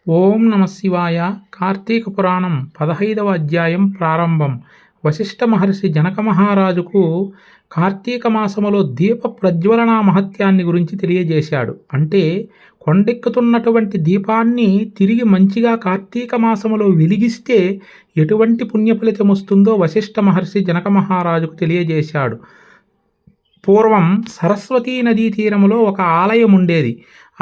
ఓం నమ శివాయ. కార్తీక పురాణం 15వ అధ్యాయం ప్రారంభం. వశిష్ఠ మహర్షి జనక మహారాజుకు కార్తీక మాసములో దీప ప్రజ్వలన మహత్యాన్ని గురించి తెలియజేశాడు. అంటే కొండెక్కుతున్నటువంటి దీపాన్ని తిరిగి మంచిగా కార్తీక మాసములో వెలిగిస్తే ఎటువంటి పుణ్య ఫలితం వస్తుందో వశిష్ఠ మహర్షి జనక మహారాజుకు తెలియజేశాడు. పూర్వం సరస్వతీ నదీ తీరములో ఒక ఆలయం ఉండేది.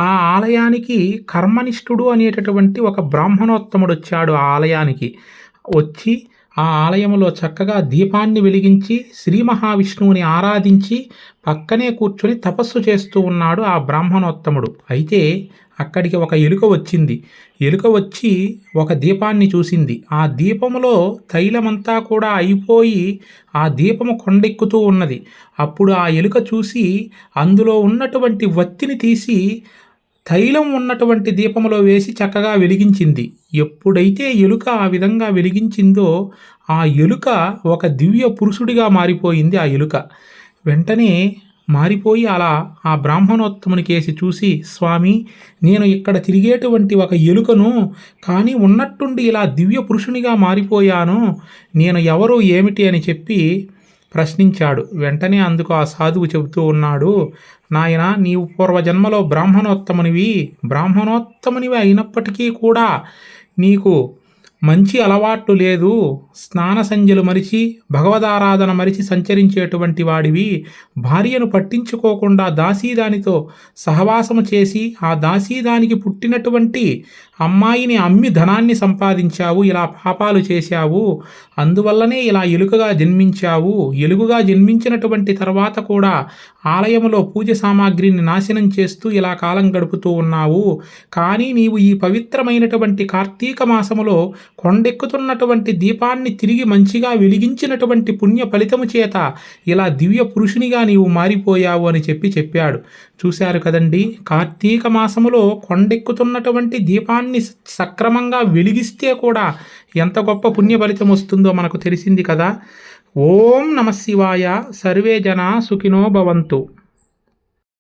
ఆ ఆలయానికి కర్మనిష్ఠుడు అనేటటువంటి ఒక బ్రాహ్మణోత్తముడు వచ్చాడు. ఆ ఆలయానికి వచ్చి ఆ ఆలయంలో చక్కగా దీపాన్ని వెలిగించి శ్రీ మహావిష్ణువుని ఆరాధించి పక్కనే కూర్చొని తపస్సు చేస్తూ ఉన్నాడు ఆ బ్రాహ్మణోత్తముడు. అయితే అక్కడికి ఒక ఎలుక వచ్చింది. ఎలుక వచ్చి ఒక దీపాన్ని చూసింది. ఆ దీపములో తైలమంతా కూడా అయిపోయి ఆ దీపము కొండెక్కుతూ ఉన్నది. అప్పుడు ఆ ఎలుక చూసి అందులో ఉన్నటువంటి వత్తిని తీసి తైలం ఉన్నటువంటి దీపములో వేసి చక్కగా వెలిగించింది. ఎప్పుడైతే ఎలుక ఆ విధంగా వెలిగించిందో ఆ ఎలుక ఒక దివ్య పురుషుడిగా మారిపోయింది. ఆ ఎలుక వెంటనే మారిపోయి అలా ఆ బ్రాహ్మణోత్తముని కేసి చూసి, స్వామి, నేను ఇక్కడ తిరిగేటువంటి ఒక ఎలుకను, కానీ ఉన్నట్టుండి ఇలా దివ్య పురుషునిగా మారిపోయాను, నేను ఎవరు ఏమిటి అని చెప్పి ప్రశ్నించాడు. వెంటనే అందుకు ఆ సాధువు చెబుతూ ఉన్నాడు, నాయన, నీవు పూర్వజన్మలో బ్రాహ్మణోత్తమునివి అయినప్పటికీ కూడా నీకు మంచి అలవాట్లు లేదు. స్నాన సంధ్యలు మరిచి భగవదారాధన మరిచి సంచరించేటువంటి వాడివి. భార్యను పట్టించుకోకుండా దాసీదానితో సహవాసము చేసి ఆ దాసీదానికి పుట్టినటువంటి అమ్మాయిని అమ్మి ధనాన్ని సంపాదించావు. ఇలా పాపాలు చేశావు. అందువల్లనే ఇలా ఎలుకగా జన్మించావు. ఎలుగుగా జన్మించినటువంటి తర్వాత కూడా ఆలయంలో పూజ సామాగ్రిని నాశనం చేస్తూ ఇలా కాలం గడుపుతూ ఉన్నావు. కానీ నీవు ఈ పవిత్రమైనటువంటి కార్తీక మాసములో కొండెక్కుతున్నటువంటి దీపాన్ని తిరిగి మంచిగా వెలిగించినటువంటి పుణ్య ఫలితము చేత ఇలా దివ్య పురుషునిగా నీవు మారిపోయావు అని చెప్పాడు. చూశారు కదండి, కార్తీక మాసములో కొండెక్కుతున్నటువంటి దీపాన్ని సక్రమంగా వెలిగిస్తే కూడా ఎంత గొప్ప పుణ్య ఫలితం వస్తుందో మనకు తెలిసింది కదా. ఓం నమ శివాయ. సర్వే జనా సుఖినో భవంతు.